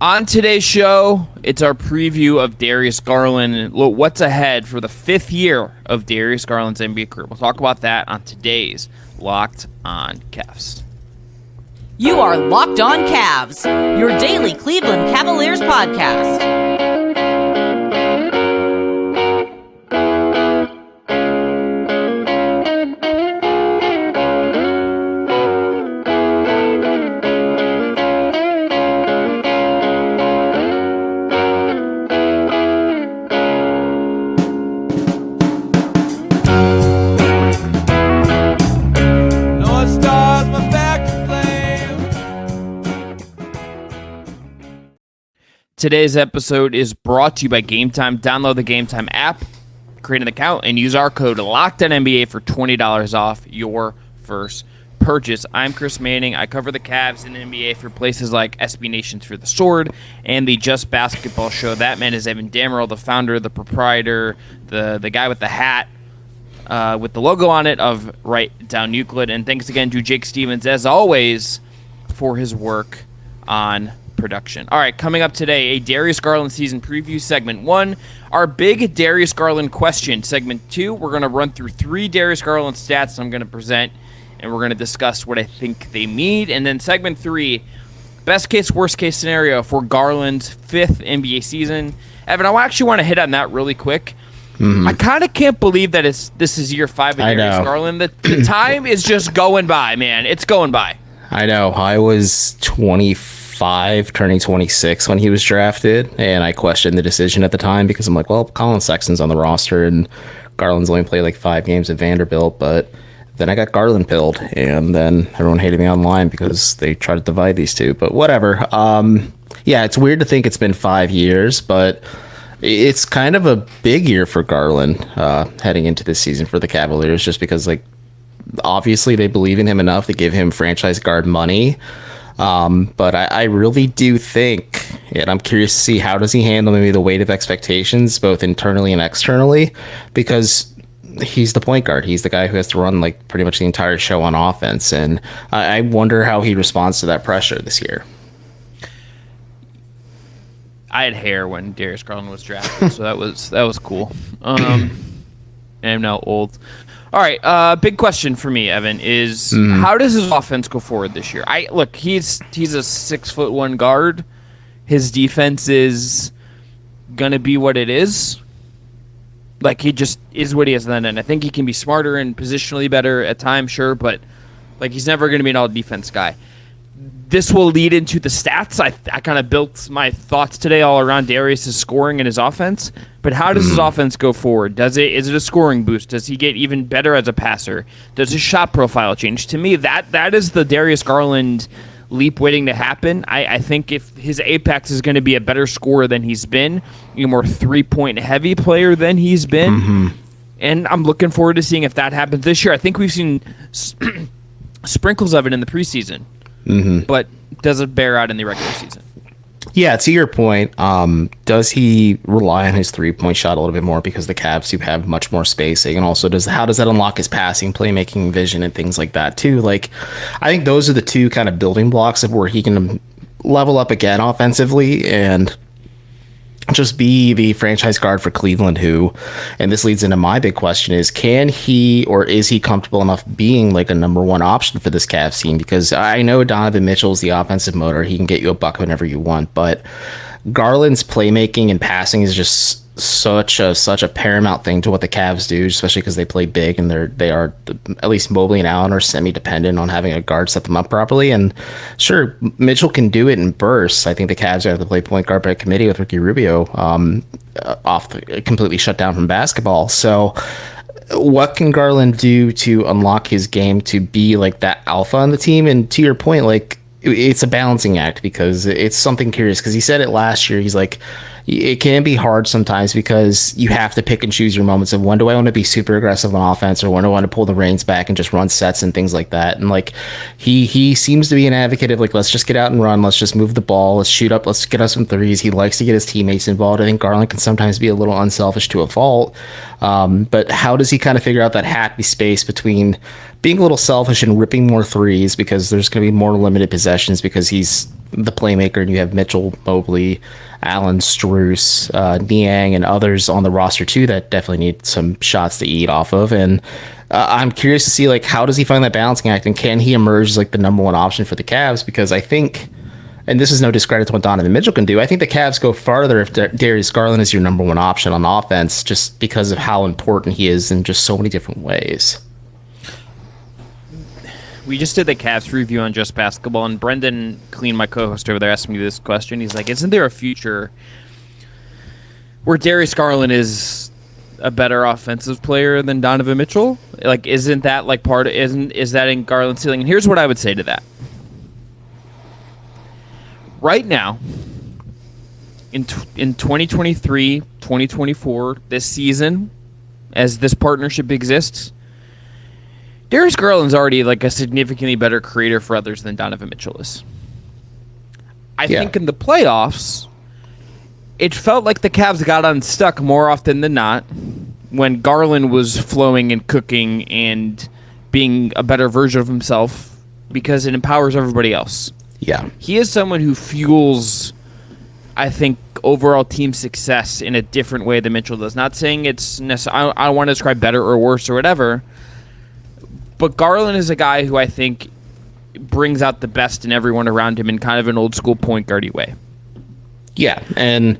On today's show, it's our preview of Darius Garland and what's ahead for the 5th year of Darius Garland's NBA career. We'll talk about that on today's Locked On Cavs. You are Locked On Cavs, your daily Cleveland Cavaliers podcast. Today's episode is brought to you by Game Time. Download the Game Time app, create an account, and use our code LOCKEDONNBA for $20 off your first purchase. I'm Chris Manning. I cover the Cavs and the NBA for places like SB Nations for the Sword and the Just Basketball Show. That man is Evan Dammarell, the founder, the proprietor, the guy with the hat with the logo on it of Down Euclid. And thanks again to Jake Stevens, as always, for his work on production. All right, coming up today, a Darius Garland season preview. Segment 1, our big Darius Garland question. Segment 2, we're going to run through 3 Darius Garland stats I'm going to present, and we're going to discuss what I think they mean. And then segment 3, best case, worst case scenario for Garland's 5th NBA season. Evan, I actually want to hit on that really quick. I kind of can't believe that this is year 5 of Darius Garland. The time is just going by, man. It's going by. I know. I was 25, turning 26 when he was drafted, and I questioned the decision at the time because I'm like, well, Colin Sexton's on the roster, and Garland's only played like 5 games at Vanderbilt, but then I got Garland pilled, and then everyone hated me online because they tried to divide these two, but whatever. Yeah, it's weird to think it's been 5 years, but it's kind of a big year for Garland heading into this season for the Cavaliers, just because, like, obviously they believe in him enough to give him franchise guard money. But I really do think, and I'm curious to see how does he handle maybe the weight of expectations, both internally and externally, because he's the point guard. He's the guy who has to run like pretty much the entire show on offense. And I wonder how he responds to that pressure this year. I had hair when Darius Garland was drafted, so that was cool. And I'm now old. All right, big question for me, Evan, is how does his offense go forward this year? Look, he's a 6'1" guard. His defense is gonna be what it is. Like, he just is what he is then, and I think he can be smarter and positionally better at times, sure, but like, he's never gonna be an all defense guy. This will lead into the stats. I kind of built my thoughts today all around Darius' scoring and his offense. But how does his offense go forward? Is it a scoring boost? Does he get even better as a passer? Does his shot profile change? To me, that is the Darius Garland leap waiting to happen. I think if his apex is going to be a better scorer than he's been, a more 3-point heavy player than he's been. And I'm looking forward to seeing if that happens this year. I think we've seen sprinkles of it in the preseason. But does it bear out in the regular season? Yeah, to your point, does he rely on his 3-point shot a little bit more because the Cavs do have much more spacing, and also how does that unlock his passing, playmaking, vision, and things like that too? Like, I think those are the two kind of building blocks of where he can level up again offensively and just be the franchise guard for Cleveland, who, and this leads into my big question, is can he, or is he comfortable enough being like a number 1 option for this Cavs team? Because I know Donovan Mitchell is the offensive motor. He can get you a buck whenever you want, but Garland's playmaking and passing is just such a paramount thing to what the Cavs do, especially because they play big and they are, at least Mobley and Allen are semi-dependent on having a guard set them up properly. And sure, Mitchell can do it in bursts. I think the Cavs have to play point guard by committee with Ricky Rubio completely shut down from basketball. So what can Garland do to unlock his game to be like that alpha on the team? And to your point, like, it's a balancing act, because it's something curious, because he said it last year. He's like, it can be hard sometimes because you have to pick and choose your moments of when do I want to be super aggressive on offense, or when do I want to pull the reins back and just run sets and things like that. And like, he seems to be an advocate of like, let's just get out and run, let's just move the ball, let's shoot up, let's get us some threes. He likes to get his teammates involved. I think Garland can sometimes be a little unselfish to a fault, but how does he kind of figure out that happy space between being a little selfish and ripping more threes because there's going to be more limited possessions because he's the playmaker, and you have Mitchell, Mobley, Allen, Strus, Niang, and others on the roster too that definitely need some shots to eat off of. And I'm curious to see like how does he find that balancing act, and can he emerge as like the number one option for the Cavs? Because I think, and this is no discredit to what Donovan Mitchell can do, I think the Cavs go farther if Darius Garland is your number one option on offense, just because of how important he is in just so many different ways. We just did the Cavs review on Just Basketball, and Brendan Clean, my co-host over there, asked me this question. He's like, isn't there a future where Darius Garland is a better offensive player than Donovan Mitchell? Like, isn't that like is that in Garland's ceiling? And here's what I would say to that. Right now, in 2023, 2024, this season, as this partnership exists, Darius Garland's already like a significantly better creator for others than Donovan Mitchell is. I think in the playoffs, it felt like the Cavs got unstuck more often than not when Garland was flowing and cooking and being a better version of himself because it empowers everybody else. Yeah. He is someone who fuels, I think, overall team success in a different way than Mitchell does. Not saying it's necessarily, I don't want to describe better or worse or whatever, but Garland is a guy who I think brings out the best in everyone around him in kind of an old school point guardy way. Yeah, and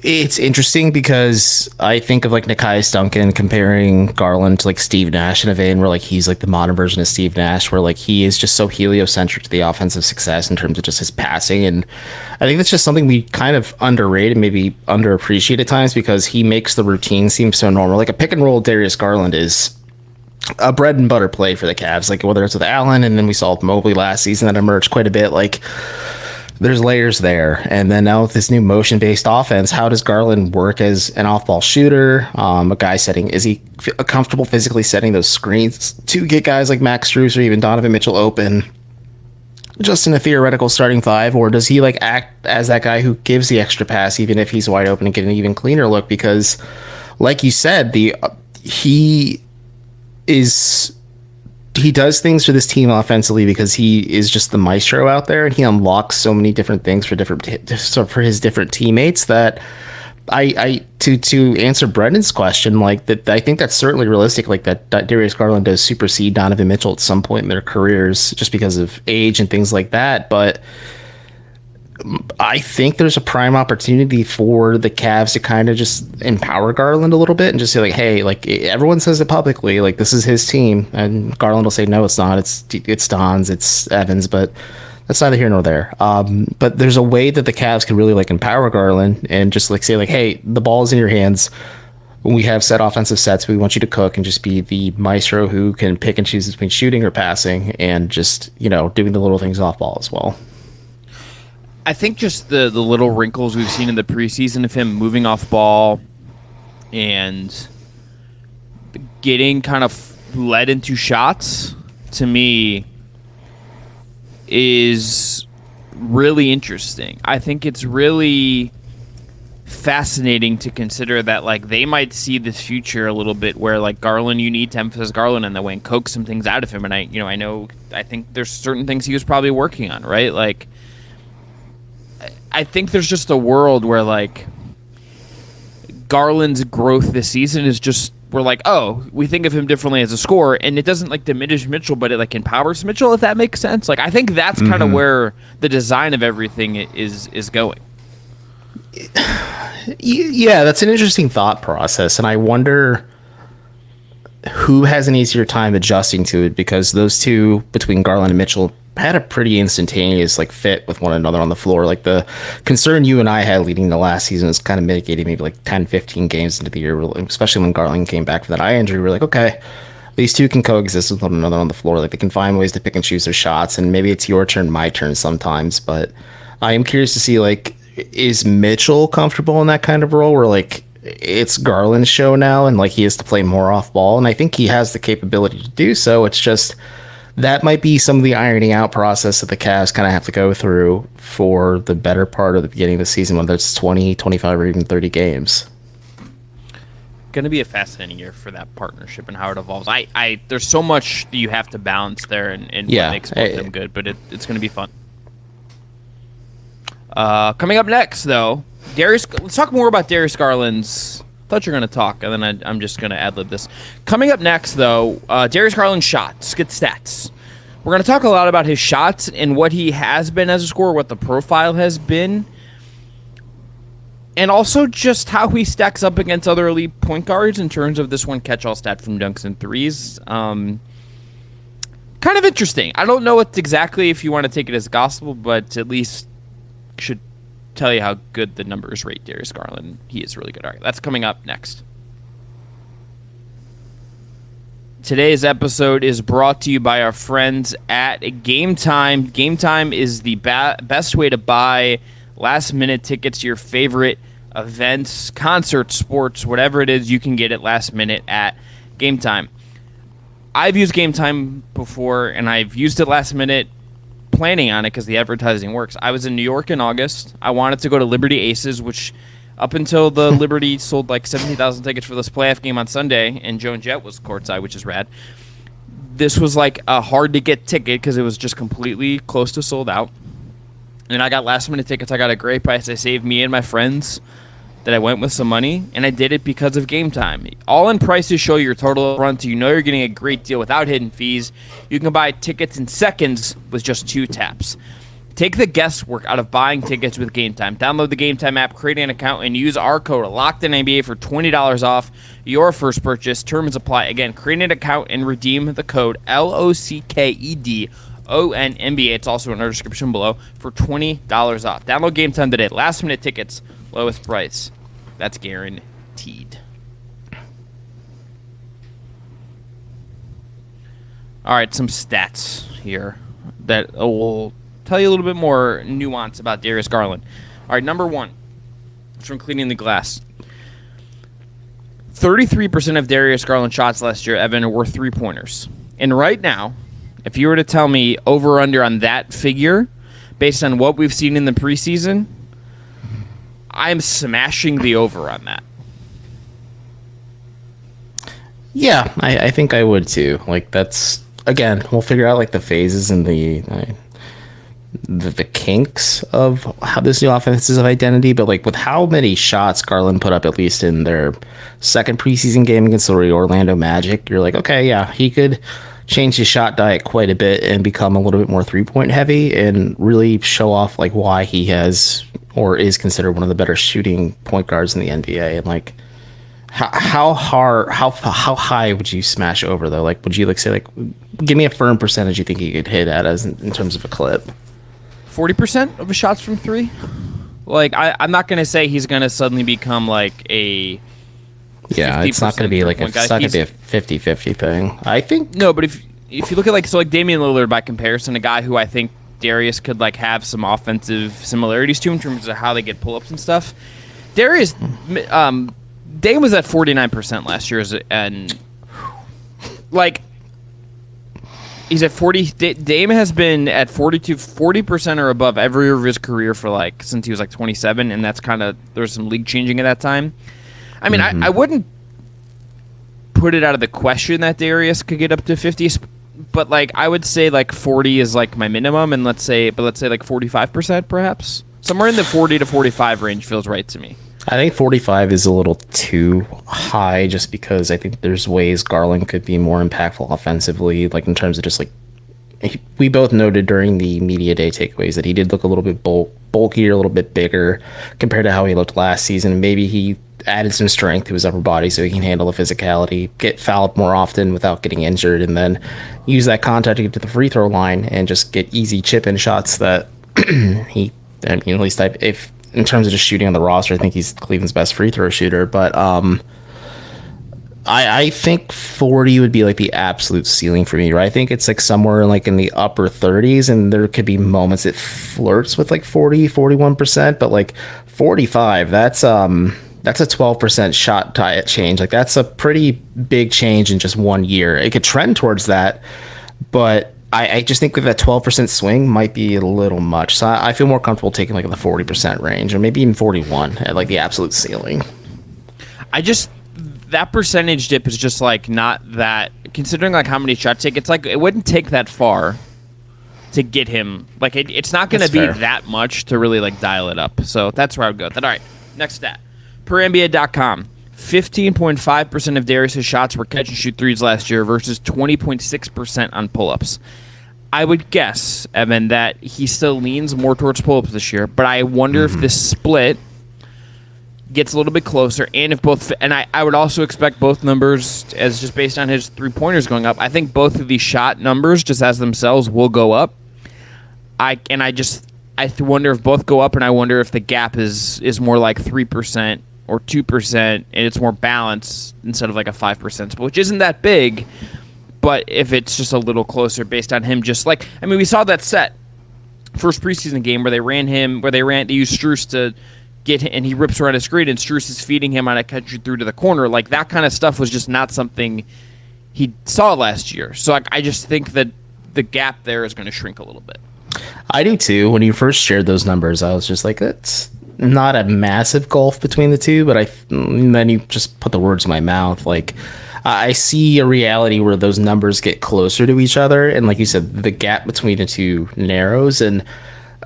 it's interesting because I think of like Nekias Duncan comparing Garland to like Steve Nash in a vein where like he's like the modern version of Steve Nash, where like he is just so heliocentric to the offensive success in terms of just his passing. And I think that's just something we kind of underrate and maybe underappreciate at times because he makes the routine seem so normal. Like a pick and roll Darius Garland is a bread and butter play for the Cavs, like whether it's with Allen, and then we saw with Mobley last season that emerged quite a bit. Like there's layers there, and then now with this new motion-based offense, how does Garland work as an off-ball shooter? A guy setting, is he comfortable physically setting those screens to get guys like Max Strus or even Donovan Mitchell open, just in a theoretical starting five, or does he like act as that guy who gives the extra pass even if he's wide open and get an even cleaner look? Because, like you said, he does things for this team offensively because he is just the maestro out there, and he unlocks so many different things for his different teammates that to answer Brendan's question, like that, I think that's certainly realistic. Like that Darius Garland does supersede Donovan Mitchell at some point in their careers just because of age and things like that. But I think there's a prime opportunity for the Cavs to kind of just empower Garland a little bit and just say like, hey, like everyone says it publicly, like this is his team, and Garland will say, no, it's not. It's Don's, it's Evans, but that's neither here nor there. But there's a way that the Cavs can really like empower Garland and just like say like, hey, the ball is in your hands. When we have set offensive sets, we want you to cook and just be the maestro who can pick and choose between shooting or passing and just, doing the little things off ball as well. I think just the little wrinkles we've seen in the preseason of him moving off ball and getting kind of led into shots, to me, is really interesting. I think it's really fascinating to consider that like they might see this future a little bit where like Garland, you need to emphasize Garland in the way and coax some things out of him. And I think there's certain things he was probably working on, right? Like, I think there's just a world where like Garland's growth this season is just, we're like, oh, we think of him differently as a scorer, and it doesn't like diminish Mitchell, but it like empowers Mitchell, if that makes sense. Like I think that's kind of where the design of everything is going. Yeah, that's an interesting thought process, and I wonder who has an easier time adjusting to it, because those two, between Garland and Mitchell, had a pretty instantaneous like fit with one another on the floor. Like the concern you and I had leading the last season was kind of mitigated maybe like 10, 15 games into the year, especially when Garland came back from that eye injury. We're like, okay, these two can coexist with one another on the floor. Like they can find ways to pick and choose their shots, and maybe it's your turn, my turn sometimes. But I am curious to see, like, is Mitchell comfortable in that kind of role where like it's Garland's show now and like he has to play more off ball? And I think he has the capability to do so. It's just that might be some of the ironing out process that the Cavs kind of have to go through for the better part of the beginning of the season, whether it's 20, 25, or even 30 games. Going to be a fascinating year for that partnership and how it evolves. There's so much that you have to balance there and what makes both of them good, but it's going to be fun. Coming up next, though, let's talk more about Darius Garland's. I thought you were going to talk, and then I'm just going to ad-lib this. Coming up next, though, Darius Garland's shots. Get stats. We're going to talk a lot about his shots and what he has been as a scorer, what the profile has been, and also just how he stacks up against other elite point guards in terms of this one catch-all stat from dunks and threes. Kind of interesting. I don't know what exactly if you want to take it as gospel, but at least should tell you how good the numbers rate Darius Garland. He is really good. All right, that's coming up next. Today's episode is brought to you by our friends at Game Time. Game Time is the best way to buy last-minute tickets to your favorite events, concerts, sports, whatever it is, you can get it last minute at Game Time. I've used Game Time before, and I've used it last minute planning on it because the advertising works. I was in New York in August. I wanted to go to Liberty Aces, which up until the Liberty sold like 70,000 tickets for this playoff game on Sunday, and Joan Jett was courtside, which is rad. This was like a hard-to-get ticket because it was just completely close to sold out. And I got last-minute tickets. I got a great price. I saved me and my friends that I went with some money, and I did it because of Game Time. All-in prices show your total front, so you know you're getting a great deal without hidden fees. You can buy tickets in seconds with just 2 taps. Take the guesswork out of buying tickets with Game Time. Download the Game Time app, create an account, and use our code LOCKEDONNBA for $20 off your first purchase. Terms apply. Again, create an account and redeem the code LOCKEDONNBA. It's also in our description below for $20 off. Download Game Time today. Last minute tickets, lowest price. That's guaranteed. All right, some stats here that will tell you a little bit more nuance about Darius Garland. All right, number 1, from Cleaning the Glass. 33% of Darius Garland shots last year, Evan, were three-pointers. And right now, if you were to tell me over-under on that figure, based on what we've seen in the preseason, I'm smashing the over on that. Yeah, I think I would too. Like, that's, again, we'll figure out like the phases and the kinks of how this new offense is of identity, but like with how many shots Garland put up, at least in their second preseason game against the Orlando Magic, you're like, okay, yeah, he could change his shot diet quite a bit and become a little bit more 3-point heavy and really show off like why he has or is considered one of the better shooting point guards in the NBA. And like, how high would you smash over though? Like, would you like say like, give me a firm percentage you think he could hit at as in terms of a clip? 40% of his shots from 3. Like, I'm not gonna say he's gonna suddenly become like a. Yeah, it's not gonna be like it's not gonna be a 50-50 thing. I think no, but if you look at like Damian Lillard by comparison, a guy who I think Darius could like have some offensive similarities to in terms of how they get pull-ups and stuff. Darius, Dame was at 49% last year, and like he's at 40. Dame has been at 40% or above every year of his career for like since he was like 27, and that's kind of there's some league changing at that time. I mean, I wouldn't put it out of the question that Darius could get up to 50, but like I would say like 40 is like my minimum, and let's say like 45% perhaps. Somewhere in the 40 to 45 range feels right to me. I think 45 is a little too high just because I think there's ways Garland could be more impactful offensively, like in terms of just like we both noted during the media day takeaways that he did look a little bit bulkier, a little bit bigger compared to how he looked last season. Maybe he added some strength to his upper body so he can handle the physicality, get fouled more often without getting injured, and then use that contact to get to the free throw line and just get easy chip-in shots that at least if in terms of just shooting on the roster, I think he's Cleveland's best free throw shooter. But I think 40 would be like the absolute ceiling for me, right? I think it's like somewhere like in the upper 30s, and there could be moments it flirts with like 40, 41%, but like 45, that's a 12% shot diet change. Like that's a pretty big change in just 1 year. It could trend towards that, but I just think that 12% swing might be a little much. So I feel more comfortable taking like the 40% range, or maybe even 41 at like the absolute ceiling. That percentage dip is just like not that, considering like how many shots take. It's like it wouldn't take that far to get him. Like, it's not going to be that much to really, like, dial it up. So that's where I would go with that. All right, next stat. PerNBA.com. 15.5% of Darius' shots were catch-and-shoot threes last year versus 20.6% on pull-ups. I would guess, Evan, that he still leans more towards pull-ups this year, but I wonder if this split gets a little bit closer, and if both, and I would also expect both numbers, as just based on his three-pointers going up, I think both of these shot numbers, just as themselves, will go up. I wonder if both go up, and I wonder if the gap is more like 3%, or 2%, and it's more balanced instead of like a 5% split, which isn't that big, but if it's just a little closer based on him just like, I mean, we saw that first preseason game where they used Strus to get him, and he rips around a screen, and Strus is feeding him on a catch through to the corner. Like, that kind of stuff was just not something he saw last year. So I just think that the gap there is going to shrink a little bit. I do too. When you first shared those numbers, I was just like, that's not a massive gulf between the two, but then you just put the words in my mouth. Like, I see a reality where those numbers get closer to each other, and like you said, the gap between the two narrows. And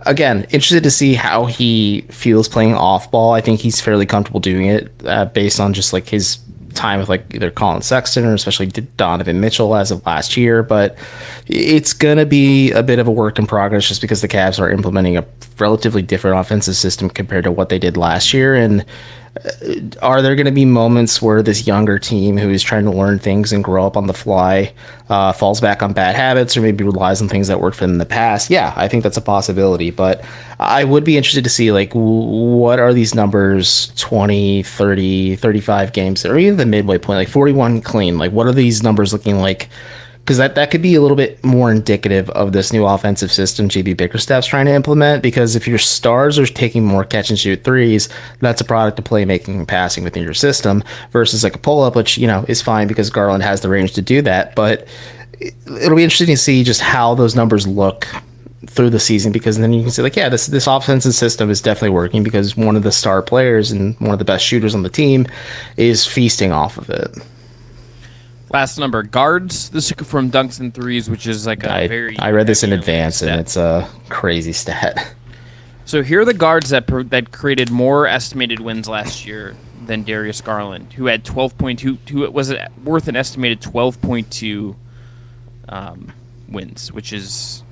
again, interested to see how he feels playing off ball. I think he's fairly comfortable doing it based on just like his time with like either Colin Sexton or especially Donovan Mitchell as of last year, but it's going to be a bit of a work in progress just because the Cavs are implementing a relatively different offensive system compared to what they did last year. And are there going to be moments where this younger team who is trying to learn things and grow up on the fly falls back on bad habits or maybe relies on things that worked for them in the past? Yeah, I think that's a possibility, but I would be interested to see like what are these numbers 20, 30, 35 games or even the midway point, like 41 clean. Like what are these numbers looking like? Because that could be a little bit more indicative of this new offensive system JB Bickerstaff's trying to implement. Because if your stars are taking more catch and shoot threes, that's a product of playmaking and passing within your system versus like a pull up, which is fine because Garland has the range to do that. But it'll be interesting to see just how those numbers look through the season, because then you can say like, yeah, this offensive system is definitely working because one of the star players and one of the best shooters on the team is feasting off of it. Last number, guards. This is from Dunks and Threes, which is like I read this in advance, and it's a crazy stat. So here are the guards that created more estimated wins last year than Darius Garland, who had 12.2. Who was worth an estimated 12.2 wins, which is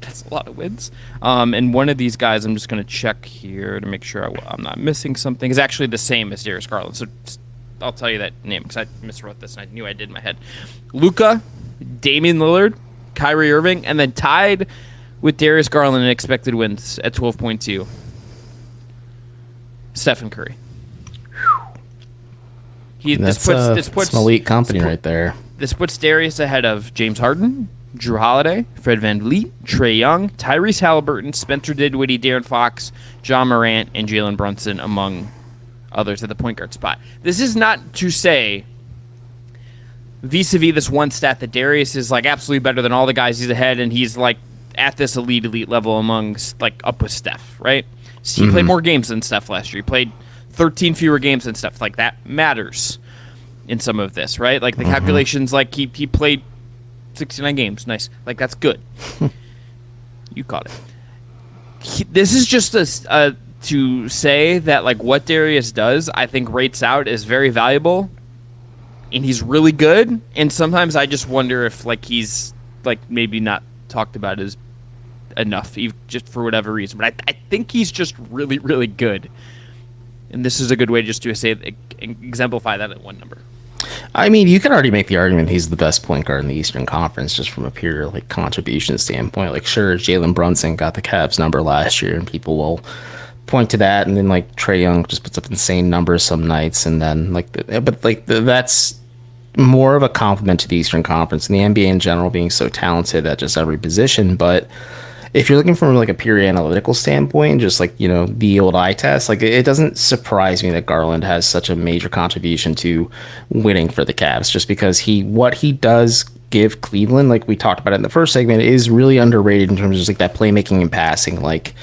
that's a lot of wins. And one of these guys, I'm just going to check here to make sure I'm not missing something, is actually the same as Darius Garland. So I'll tell you that name because I miswrote this and I knew I did in my head. Luka, Damian Lillard, Kyrie Irving, and then tied with Darius Garland in expected wins at 12.2. Stephen Curry. This puts some elite company right there. This puts Darius ahead of James Harden, Drew Holiday, Fred VanVleet, Trae Young, Tyrese Halliburton, Spencer Dinwiddie, De'Aaron Fox, John Morant, and Jalen Brunson, among others at the point guard spot. This is not to say vis-a-vis this one stat that Darius is like absolutely better than all the guys he's ahead and he's like at this elite level among like up with Steph, right? So he played more games than Steph last year. He played 13 fewer games than Steph. Like that matters in some of this, right? Like the calculations, like he played 69 games. Nice. Like that's good. You caught it. This is just a to say that like what Darius does, I think rates out is very valuable, and he's really good. And sometimes I just wonder if like he's like maybe not talked about as enough, just for whatever reason. But I think he's just really, really good. And this is a good way just to say exemplify that at one number. I mean, you can already make the argument he's the best point guard in the Eastern Conference just from a pure like contribution standpoint. Like, sure, Jalen Brunson got the Cavs number last year, and people will point to that, and then like Trae Young just puts up insane numbers some nights, and then that's more of a compliment to the Eastern Conference and the NBA in general being so talented at just every position. But if you're looking from like a pure analytical standpoint, just like the old eye test, like it doesn't surprise me that Garland has such a major contribution to winning for the Cavs, just because what he does give Cleveland, like we talked about it in the first segment, is really underrated in terms of just like that playmaking and passing. Like,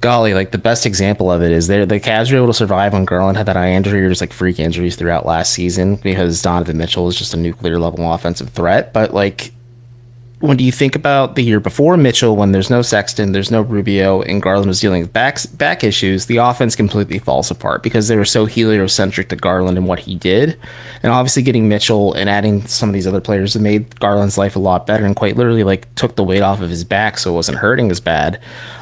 golly, like the best example of it is the Cavs were able to survive when Garland had that eye injury or just like freak injuries throughout last season because Donovan Mitchell is just a nuclear level offensive threat. But like when you think about the year before Mitchell, when there's no Sexton, there's no Rubio, and Garland was dealing with back issues, the offense completely falls apart because they were so heliocentric to Garland and what he did. And obviously getting Mitchell and adding some of these other players that made Garland's life a lot better and quite literally like took the weight off of his back so it wasn't hurting as bad.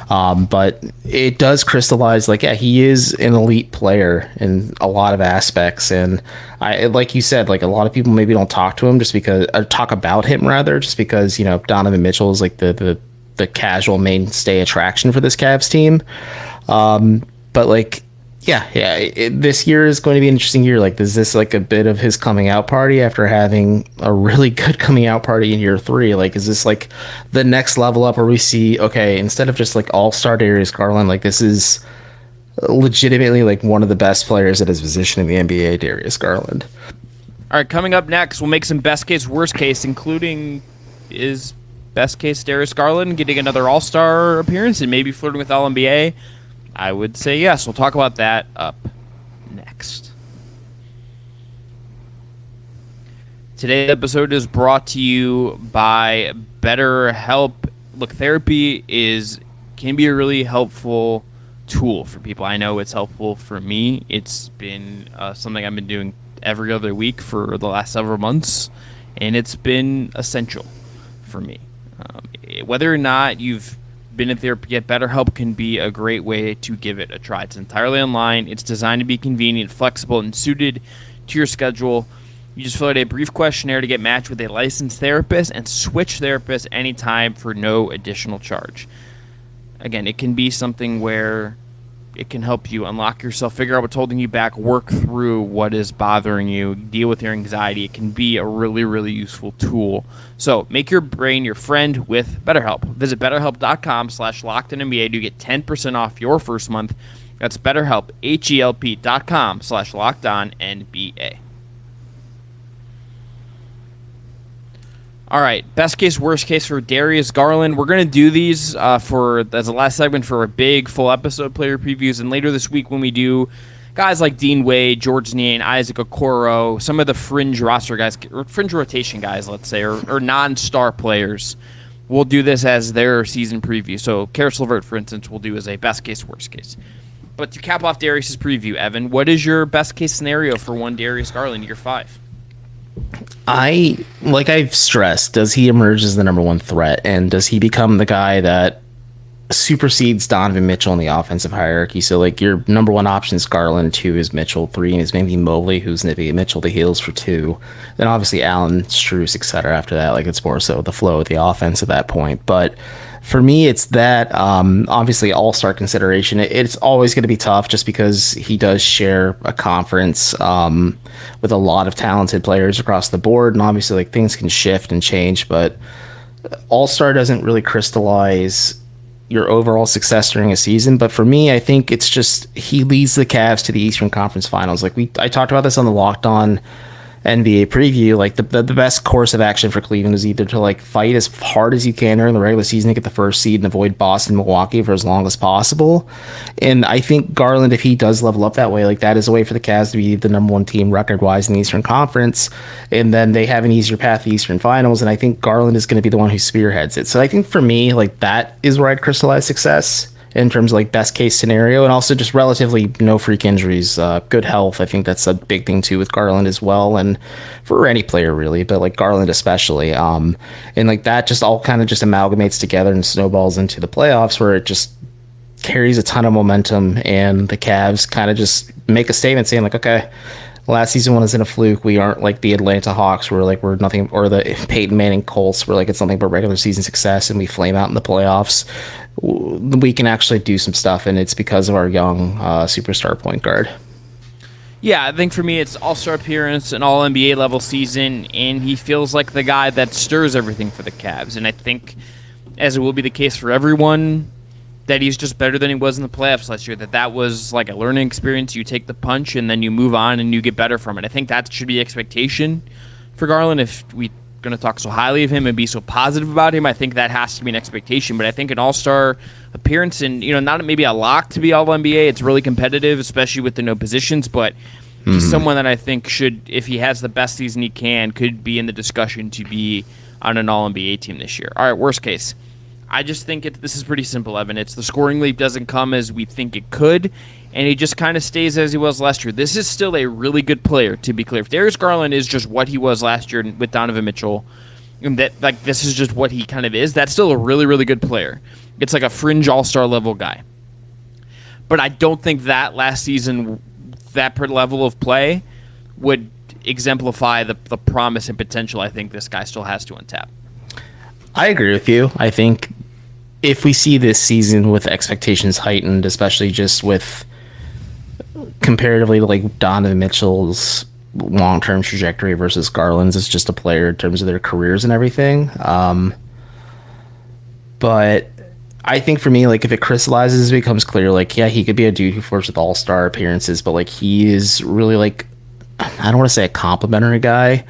But it does crystallize, like, yeah, he is an elite player in a lot of aspects. And like you said, like a lot of people maybe don't talk to him just because, or talk about him rather, just because, Donovan Mitchell is like the casual mainstay attraction for this Cavs team. But like, this year is going to be an interesting year. Like, is this like a bit of his coming out party after having a really good coming out party in year 3? Like, is this like the next level up where we see, okay, instead of just like all-star Darius Garland, like this is legitimately like one of the best players at his position in the NBA, Darius Garland. All right, coming up next, we'll make some best case, worst case, including is best case Darius Garland getting another all-star appearance and maybe flirting with All-NBA. I would say yes. We'll talk about that up next. Today's episode is brought to you by BetterHelp. Look, therapy can be a really helpful tool for people. I know it's helpful for me. It's been something I've been doing every other week for the last several months, and it's been essential for me. Whether or not you've been in therapy yet, BetterHelp can be a great way to give it a try. It's entirely online. It's designed to be convenient, flexible, and suited to your schedule. You just fill out a brief questionnaire to get matched with a licensed therapist and switch therapists anytime for no additional charge. Again, it can be something where it can help you unlock yourself, figure out what's holding you back, work through what is bothering you, deal with your anxiety. It can be a really, really useful tool. So make your brain your friend with BetterHelp. Visit BetterHelp.com/LockedOnNBA to get 10% off your first month. That's BetterHelp, HELP.com/LockedOnNBA. All right, best case, worst case for Darius Garland. We're going to do these as the last segment for a big full episode player previews. And later this week when we do guys like Dean Wade, George Niang, Isaac Okoro, some of the fringe roster guys, or fringe rotation guys, let's say, or non-star players, we'll do this as their season preview. So Karis LeVert, for instance, we'll do as a best case, worst case. But to cap off Darius's preview, Evan, what is your best case scenario for one Darius Garland year 5? Like I've stressed, does he emerge as the number one threat, and does he become the guy that supersedes Donovan Mitchell in the offensive hierarchy? So like your number one option is Garland, 2 is Mitchell, 3 is maybe Mobley, who's nipping at Mitchell to heels for 2. Then obviously Allen, Strus, etc. After that, like it's more so the flow of the offense at that point. But for me, it's that obviously all-star consideration. It's always going to be tough just because he does share a conference with a lot of talented players across the board, and obviously like things can shift and change. But all-star doesn't really crystallize your overall success during a season. But for me, I think it's just he leads the Cavs to the Eastern Conference Finals. Like I talked about this on the Locked On NBA preview. Like the best course of action for Cleveland is either to like fight as hard as you can during the regular season to get the first seed and avoid Boston, Milwaukee for as long as possible. And I think Garland, if he does level up that way, like that is a way for the Cavs to be the number one team record wise in the Eastern Conference, and then they have an easier path to the Eastern Finals. And I think Garland is going to be the one who spearheads it. So I think for me, like that is where I'd crystallize success in terms of like best case scenario, and also just relatively no freak injuries, good health. I think that's a big thing too with Garland as well, and for any player really, but like Garland especially. And like that just all kind of just amalgamates together and snowballs into the playoffs where it just carries a ton of momentum, and the Cavs kind of just make a statement saying like, okay, last season wasn't a fluke. We aren't like the Atlanta Hawks where like we're nothing, or the Peyton Manning Colts where like it's nothing but regular season success and we flame out in the playoffs. We can actually do some stuff, and it's because of our young superstar point guard. Yeah, I think for me it's all-star appearance, an all-NBA level season, and he feels like the guy that stirs everything for the Cavs. And I think, as it will be the case for everyone, that he's just better than he was in the playoffs last year, that was like a learning experience. You take the punch and then you move on and you get better from it. I think that should be the expectation for Garland. If we're going to talk so highly of him and be so positive about him, I think that has to be an expectation. But I think an all-star appearance, and not maybe a lock to be All-NBA, it's really competitive, especially with the no positions, but he's someone that I think should, if he has the best season he can, could be in the discussion to be on an All-NBA team this year. All right, worst case. I just think this is pretty simple, Evan. It's the scoring leap doesn't come as we think it could, and he just kind of stays as he was last year. This is still a really good player, to be clear. If Darius Garland is just what he was last year with Donovan Mitchell, and that like this is just what he kind of is, that's still a really, really good player. It's like a fringe all-star level guy. But I don't think that last season, that level of play would exemplify the promise and potential I think this guy still has to untap. I agree with you. I think if we see this season with expectations heightened, especially just with comparatively to like Donovan Mitchell's long-term trajectory versus Garland's as just a player in terms of their careers and everything. But I think for me, like if it crystallizes, it becomes clear, like, yeah, he could be a dude who flirts with all-star appearances, but like he is really like, I don't want to say a complimentary guy,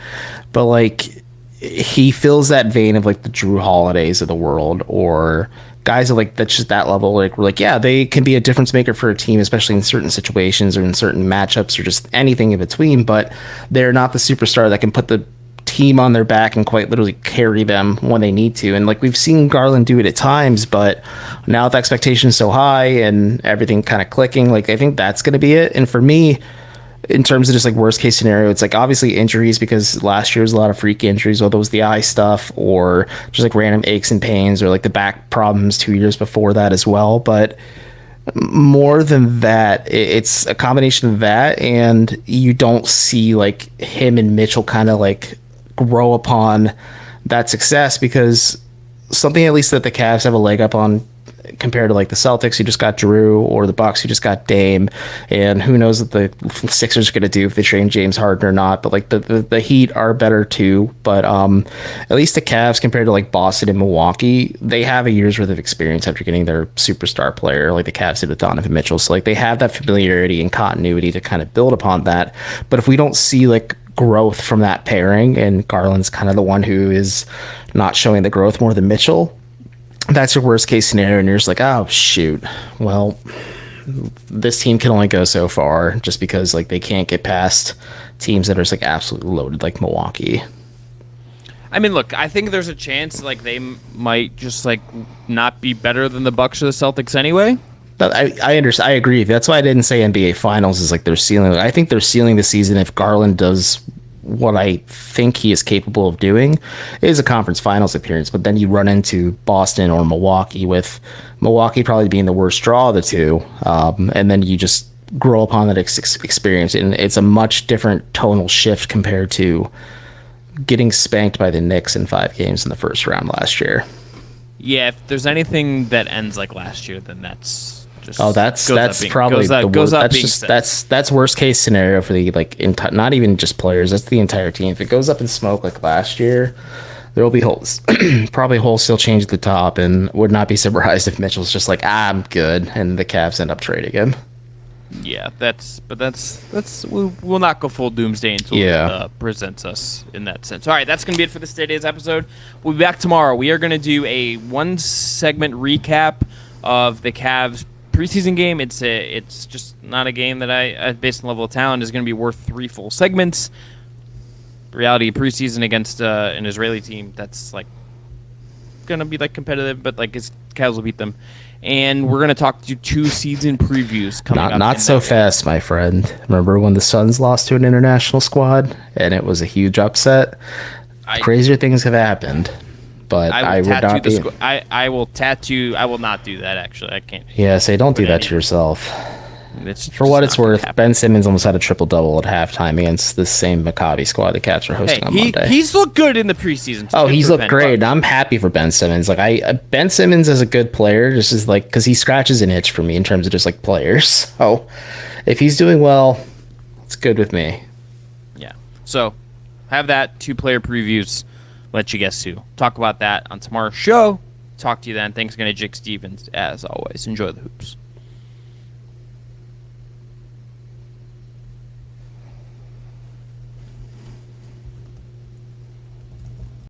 but like he fills that vein of like the Drew Holidays of the world, or guys of like that's just that level. Like we're like, yeah, they can be a difference maker for a team, especially in certain situations or in certain matchups or just anything in between. But they're not the superstar that can put the team on their back and quite literally carry them when they need to. And like we've seen Garland do it at times, but now with expectations so high and everything kind of clicking, like I think that's going to be it. And for me, in terms of just like worst case scenario, it's like obviously injuries, because last year was a lot of freak injuries, whether it was the eye stuff or just like random aches and pains or like the back problems 2 years before that as well. But more than that, it's a combination of that, and you don't see like him and Mitchell kind of like grow upon that success, because something at least that the Cavs have a leg up on compared to like the Celtics who just got Drew, or the Bucks who just got Dame, and who knows what the Sixers are going to do if they trade James Harden or not. But like the Heat are better too. But at least the Cavs compared to like Boston and Milwaukee, they have a year's worth of experience after getting their superstar player like the Cavs did with Donovan Mitchell. So like they have that familiarity and continuity to kind of build upon that. But if we don't see like growth from that pairing, and Garland's kind of the one who is not showing the growth more than Mitchell, that's your worst case scenario, and you're just like, oh shoot, well, this team can only go so far just because like they can't get past teams that are just like absolutely loaded like Milwaukee. I mean, look, I think there's a chance like they might just like not be better than the Bucks or the Celtics anyway. But I understand. I agree. That's why I didn't say NBA Finals is like their ceiling. I think they're sealing the season if Garland does what I think he is capable of doing, is a conference finals appearance. But then you run into Boston or Milwaukee, with Milwaukee probably being the worst draw of the two. And then you just grow upon that experience. And it's a much different tonal shift compared to getting spanked by the Knicks in 5 games in the first round last year. Yeah, if there's anything that ends like last year, then that's just that's probably the worst. That's worst case scenario for the like not even just players. That's the entire team. If it goes up in smoke like last year, there will be holes, probably wholesale change at the top, and would not be surprised if Mitchell's just like, I'm good, and the Cavs end up trading him. Yeah, that's we'll not go full doomsday until it presents us in that sense. All right, that's going to be it for this today's episode. We'll be back tomorrow. We are going to do a 1-segment recap of the Cavs preseason game. It's just not a game that I based on level of talent, is going to be worth 3 full segments. The reality of preseason against an Israeli team that's like going to be like competitive, but like Cavs will beat them. And we're going to talk to 2 season previews coming up. Not so fast, my friend. Remember when the Suns lost to an international squad and it was a huge upset? Crazier things have happened. But I would not be. I will tattoo. I will not do that. Actually, I can't. Yeah, say don't do that to yourself. For what it's worth, Ben Simmons almost had a triple-double at halftime against the same Maccabi squad the Cavs were hosting on Monday. He's looked good in the preseason. Oh, he's looked great. And I'm happy for Ben Simmons. Like Ben Simmons is a good player, just as like because he scratches an itch for me in terms of just like players. So if he's doing well, it's good with me. Yeah. So have that 2 player previews. Let you guess who. Talk about that on tomorrow's show. Talk to you then. Thanks again to Jake Stevens, as always. Enjoy the hoops.